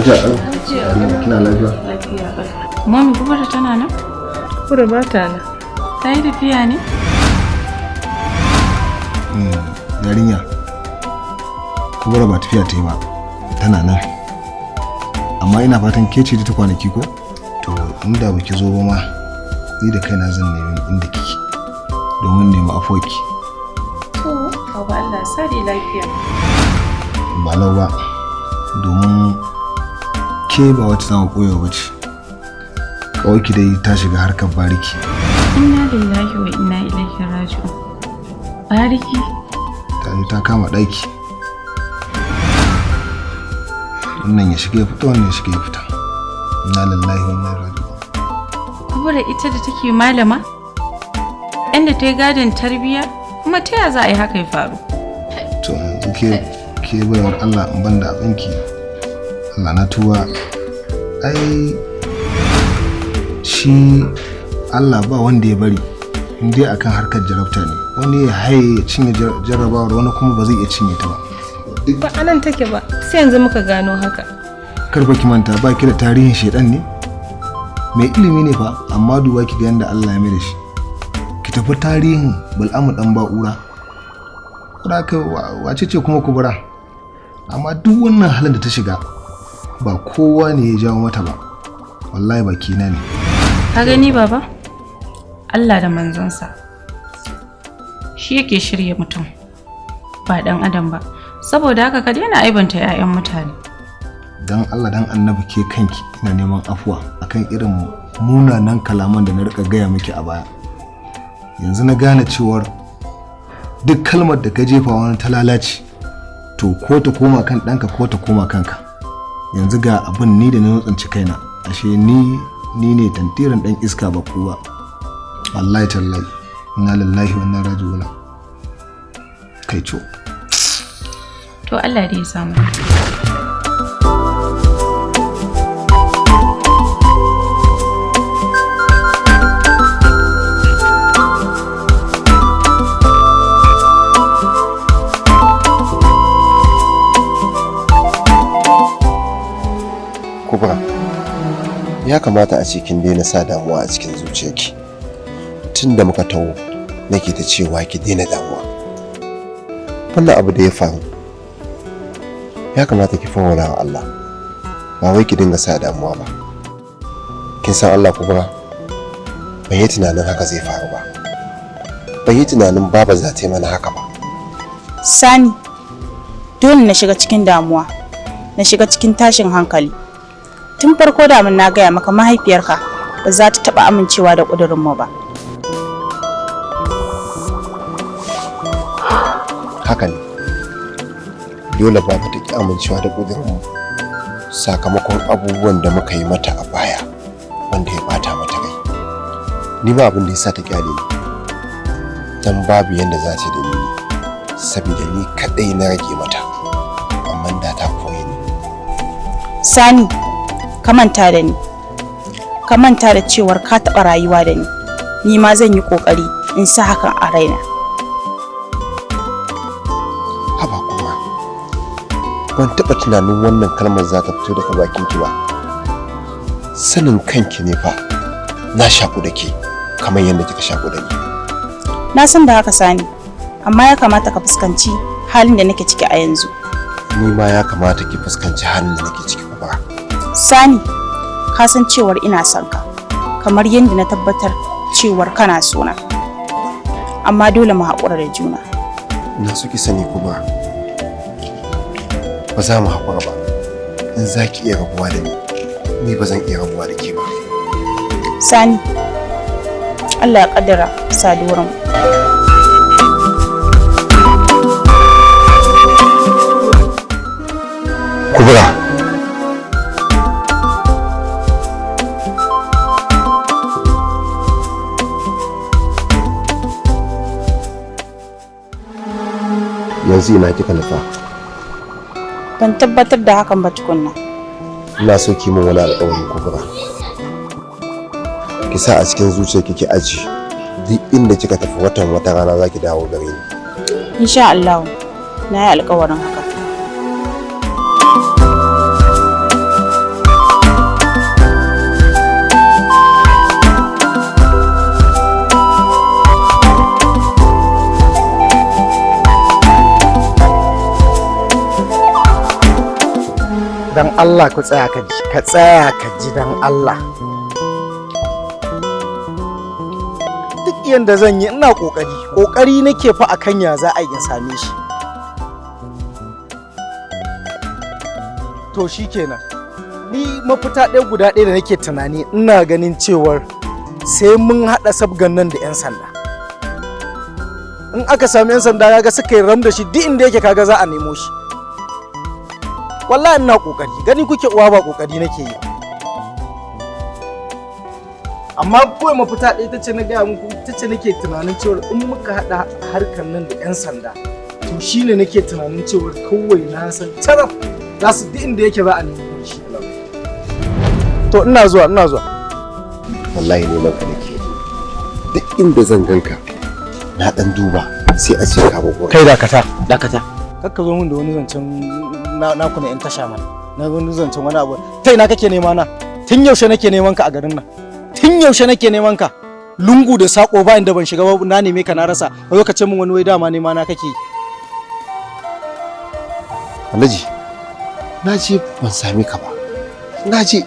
Kina lafiya? Mami kubura tana nan? Kubura ba ta nan. Ta yi tafiya ne? Yarinya. Kubura ba tafiya ta yi ba. Tana nan. Amma ina fatan ke ce ta kwanaki ko? To inda baki zo ba ma ni da kaina zan nemi inda kike domin nemi afoki. To, ba Allah sa dai lafiya. Ba lau ba. Domin ke ba wata zama koyo ba ce. Kawai ki dai ta shiga harkar bariki. Inna lillahi wa inna ilaihi raji'un. Bariki? Ta kama ɗaki. Wannan ya shiga ya fita, wannan ya shiga ya fita. Inna lillahi wa inna ilaihi raji'un. Kubura ita da take malama? Inda ta yi gadon tarbiyya? Kuma ta ya za a yi haka ya faru? To yanzu ke bayar Allah in banda abinki. Allah na tuba. Ai shi Allah ba wanda ya bari indai akan harkar jarabta ne. Wani ya haye ya cinye jarrabawar, wani kuma ba zai iya cinye ta ba. Ba anan take ba, sai yanzu muka gano haka. Karfa ki manta ba ki da tarihin shedan ne? Mai ilimi ne fa, amma duba ki ga yanda Allah ya mai da shi. Ki tafi tarihin Bal'amu dan Ba'ura. Kuma kai wace ce kuma Kubura? Amma duk wannan halin da ta shiga ba kowa ne ya jawo mata ba. Wallahi baki na ne. Ka gani baba? Allah da manzonsa shi yake shirye mutum ba dan adam ba. Saboda haka ka daina aibanta 'ya'yan mutane. Dan Allah dan Annabi ke kanki ina neman afuwa akan irin munanan kalaman da na rika gaya miki a baya. Yanzu na gane cewar duk kalmar da ka jefa wani ta lalace to ko ta koma kan ɗanka ko ta koma kanka. Yanzu ga abin ni da na tsinci kaina, ashe ni ne tantirin ɗan iska ba kowa. Wallahi tallahi inna lillahi wa inna ilaihi raji'un. Kai co. To Allah dai ya samu. Kubra, ya kamata a ce kin daina sa damuwa a cikin zuciyarki. Tun da muka taho nake ta cewa ki daina damuwa. Wannan abu da ya faru ya kamata ki fawwala wa Allah, ba wai ki dinga sa damuwa ba. Kin san Allah Kubra, ban yi tunanin haka zai faru ba. Ban yi tunanin baba za ta yi mana haka ba. Sani, dole na shiga cikin damuwa, na shiga cikin tashin hankali. Tun farko da mun na gaya maka mahaifiyarka ba za ta taɓa amincewa da ƙudurinmu ba. Haka ne, dole baba ta ki amincewa da ƙudurinmu sakamakon abubuwan da muka yi mata a baya wanda ya bata mata rai. Ni ma abin da ya sa ta kyale ni, dan babu yanda za ta da ni saboda ni kaɗai na rage mata, amma da ta koyi ni. Sani, ka manta da ni, ka manta da cewar ka taɓa rayuwa da ni ma zan yi ƙoƙari in sa hakan a raina. Haba kuma, ban taɓa tunanin wannan kalmar za ta fito daga bakinki ba. Sanin kanki ne fa, na shaku da ke kamar yadda kika shaku da ni. Na san da haka Sani, amma ya kamata ka fuskanci halin da nake ciki a yanzu. Ni ma ya kamata ki fuskanci halin da nake ciki ba. Sani, ka san cewar ina son ka, kamar yadda na tabbatar cewar kana sona. Amma dole mu haƙura da juna. Na so ki sani kuma ba za mu haƙura ba. In za ki iya rabuwa da ni ba zan iya rabuwa da ke ba. Sani, Allah ya ƙaddara saduwar mu. Kubra. Yanzu ina kika nufa? Ban tabbatar da hakan ba tukunna. Ina so ki min wani alƙawari Kubra. Ki sa a cikin zuciyarki ki aji duk inda kika tafi wata rana za ki dawo gare ni. Insha Allah, na yi alƙawarin haka. Dan Allah ku tsaya ka ji, ka tsaya ka ji dan Allah. Duk yanda zan yi ina ƙoƙari nake fa akan ya za a yi same shi. To shi kenan, ni mafita ɗaya guda ɗaya da nake tunani ina ganin cewar sai mun haɗa sabgan nan da 'yan sanda. In aka sami 'yan sanda kaga suka yi ram da shi duk inda yake kaga za a nemo shi. Wallahi ina kokari, gani kuke uwa ba kokari nake yi. Amma kawai mafita ɗaya ita ce na gaya muku, ita ce nake tunanin cewar in muka haɗa harkar nan da 'yan sanda to shine nake tunanin cewar kawai na san taraf za su duk inda yake za a nemo shi. To ina zuwa. Wallahi neman ka nake. Duk inda zan ganka na dan duba sai a ce ka bugu. Kai dakata. Kakka zo mun da wani zancen na kuna yan tasha mana. Na wani zancen wani abu. Tai na kake nema na? Tun yaushe nake neman ka a garin nan? Tun yaushe nake neman ka? Lungu da sako ba inda ban shiga ba na neme ka na rasa. A lokacin mun wani wai dama nema na kake. Alhaji, na je ban same ka ba. Na je.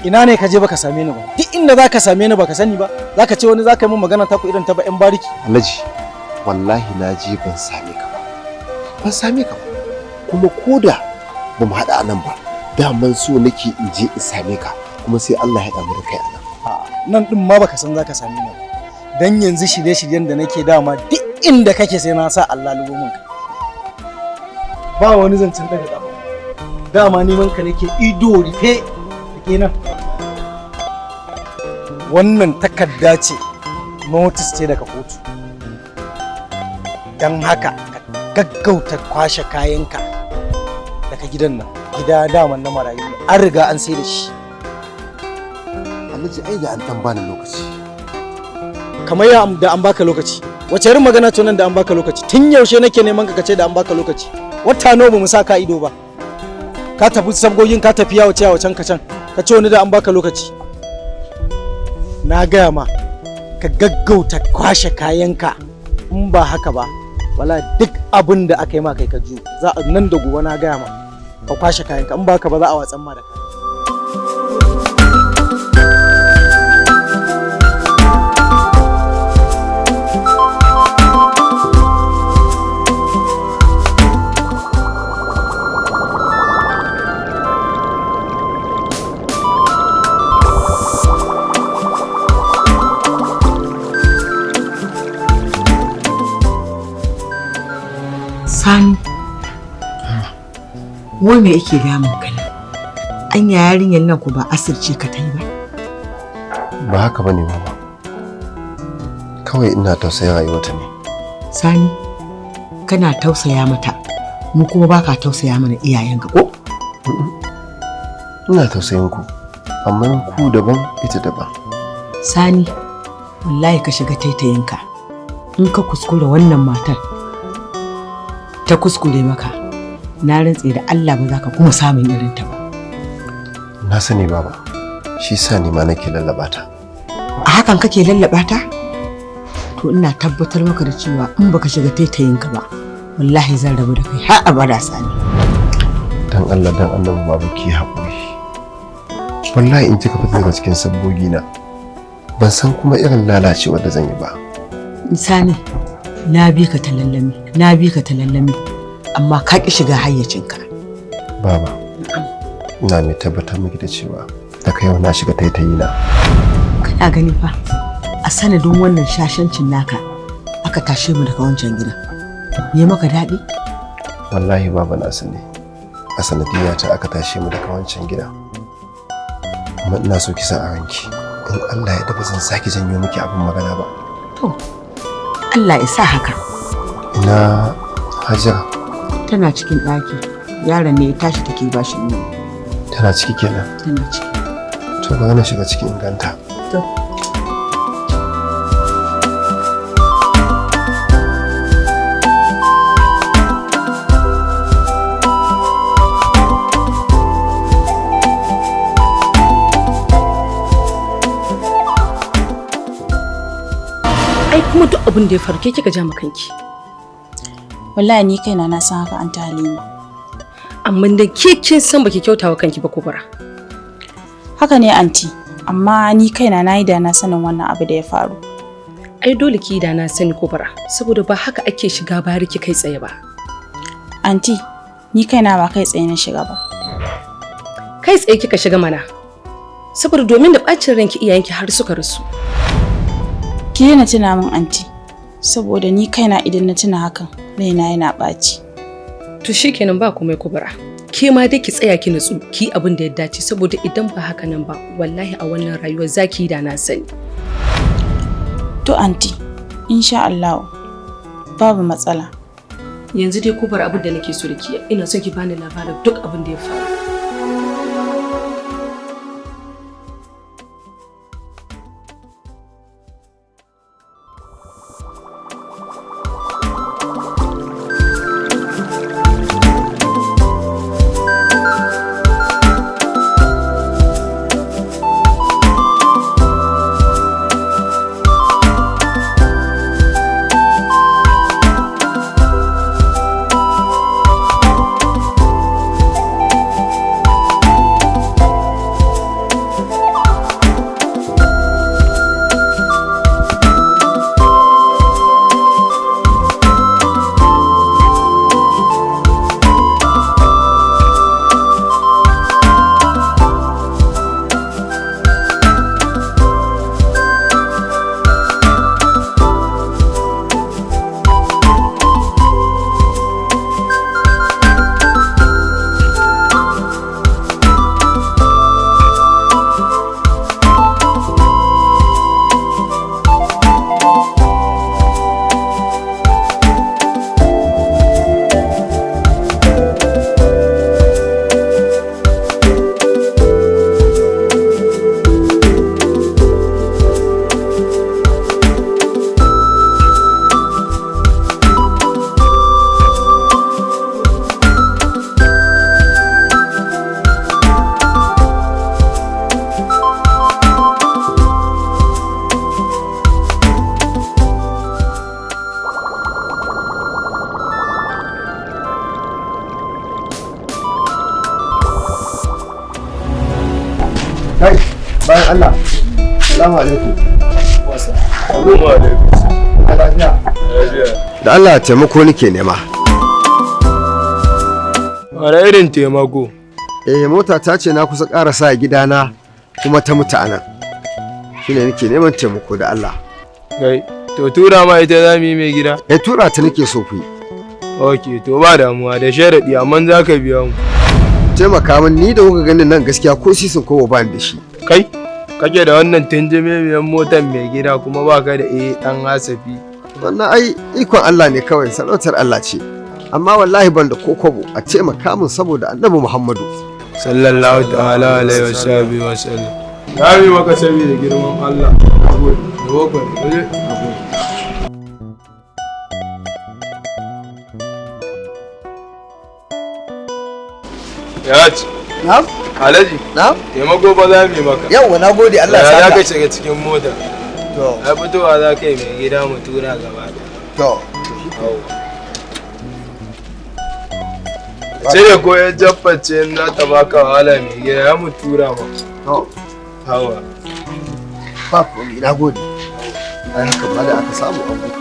Ina ne ka je baka same ni ba? Duk inda zaka same ni baka sani ba. Zaka ce wani zaka yi min magana ta ku irin ta ba yan bariki. Alhaji, wallahi na je ban same ka ba. Ban same ka ba. Kuma koda ba mu haɗa anan ba, daman so nake in je in same ka, kuma sai Allah ya haɗa mu da kai anan. Nan din ma baka san zaka same ni ba. Dan yanzu shirye-shiryen da nake dama duk inda kake sai na sa Allah lubo min ka. Ba wani zancen daga gaba. Dama neman ka nake ido rufe kenan. Wannan takarda ce, notice ce daga kotu. Dan haka ka gaggauta kwashe kayanka daga gidan nan. Gida daman na marayu ne, an riga an sai da shi. Alhaji ai da an dan bani lokaci. Kamar ya da an baka lokaci. Wace irin magana to nan da an baka lokaci? Tun yaushe nake neman ka kace da an baka lokaci? Wata nawa bamu sa ka ido ba. Ka tafi sabgogin ka tafi yawo can ka ce wani da an baka lokaci. Na gaya ma ka gaggauta kwashe kayanka, in ba haka ba wala duk abin da aka yi ma kai ka ju za a nan da gobe. Na gaya ma ka kwashe kayanka, in ba haka ba za a watsan ma da kai. Sani, wai me yake damun ka ne? Anya yarinyar nan ku ba asirce ka tai ba? Ba haka bane mama. Kawai ina tausayin rayuwarta ne. Sani, kana tausaya mata, mu kuma baka tausaya mana iyayenka ko? Ina tausayin ku, amma ku daban ita daban. Sani, wallahi ka shiga taitayinka. In ka kuskura wannan matar ta kuskure maka, na rantse da Allah ba za ka kuma samun irin ta ba. Na sani baba, shi sa ni ma nake lallaba ta. A hakan kake lallaba ta? To ina tabbatar maka da cewa in baka shiga taitayinka ba, wallahi zan rabu da kai har abada Sani. Dan Allah dan annabi baba ki haƙuri. Wallahi in kika fita daga cikin sabbogi na, ban san kuma irin lalacewa da zan yi ba. Sani, na bi ka ta lallami, amma ka ki shiga hayyacinka. Baba, ina mai tabbatar miki da cewa daga yau na shiga taitayina. Kana gani fa, a sanadin wannan shashancin naka aka tashe mu daga wancan gidan. Ne maka daɗi? Wallahi baba na sani, a sanadiyya ta aka tashe mu daga wancan gidan. Amma ina so ki sa a ranki, in Allah ya dafa zan saki janyo miki abin magana ba. To, Allah ya sa haka. Ina Hajara? Tana cikin ɗaki. Yaron ne ya tashi take ba shi nono. Tana ciki kenan? Tana ciki. To bari na shiga cikin inganta. To. Ai kuma duk abin da ya farke kika ja kanki. Wallahi ni kaina na san haka Anta Halima. amma da kin san baki kyautawa kanki ba Kubura. Haka ne anti, amma ni kaina nayi da na sanin wannan abu da ya faru. Ai dole ki da na sani Kubura, saboda ba haka ake shiga bariki kai tsaye ba. Anti, ni kaina ba kai tsaye na shiga ba. Kai tsaye kika shiga mana. Saboda domin da bacin ranki iyayenki har suka rasu. Ki daina tuna min anti, saboda ni kaina idan na tuna hakan raina yana ɓaci. To shikenan ba komai Kubura. Ke ma dai ki tsaya ki nutsu ki abin da ya dace, saboda idan ba haka nan ba wallahi a wannan rayuwar zaki da na sani. To anti, insha Allah babu matsala. Yanzu dai Kubura abin da nake so da ki, ina son ki bani labarin duk abin da ya faru. Kai, bayan Allah. Assalamu alaikum. Assalamu alaikum. Da Allah taimako nake nema. Wani irin taimako? Mota ta ce na kusa ƙarasa a gidana kuma ta mutu a nan. Shine nake neman taimako da Allah. Kai, to tura ma ita za mu yi mai gida? Tura ta nake so ku yi. Ok, to ba damuwa da sharaɗi amma za ka biya mu. Taimaka min ni da kuka ganin nan gaskiya ko sisin ko ba ni da shi. Kai, kake da wannan tunjime motar mai gida kuma ba ka da ɗan hasafi. Wannan ai ikon Allah ne kawai, sarautar Allah ce. Amma wallahi ban da ko kwabo, a taimaka min saboda Annabi Muhammadu sallallahu ta'ala alaihi wa sallam. Ya yi maka saboda girman Allah. Ya ci. Na'am? Alhaji. Na'am? Taimako ba za mu yi maka. Yawwa, na gode Allah ya saka. Ya ka shiga cikin mota. To. Ai fitowa za ka yi mai gida mu tura gaba da. To. Ce da koyar jafface na ta baka wahala mai gida ya mu tura ma. To. Hawa. Ba komai, na gode. Ai haka ba da aka samu abu.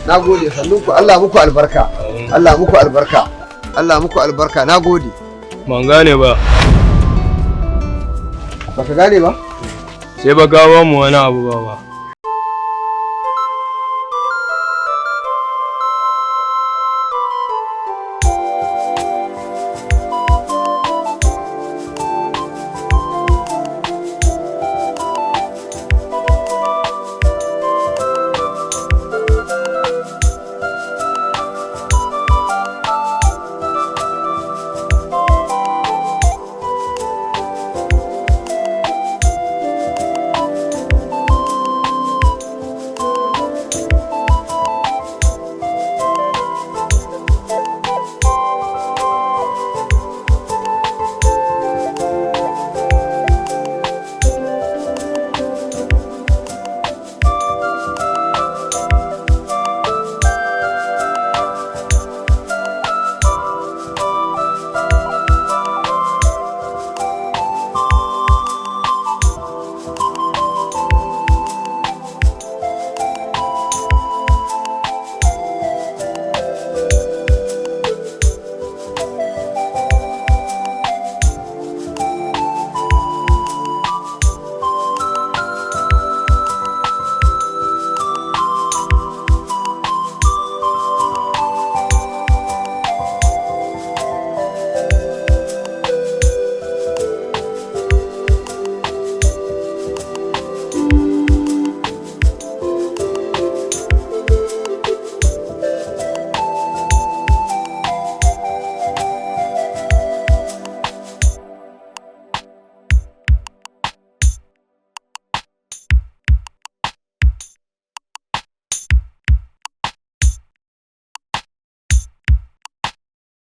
nagode sannunku. Allah muku albarka. Allah muku albarka. Allah muku albarka. Nagode. Ban gane ba. Baka gane ba? Sai ba gawo mu wani abu ba.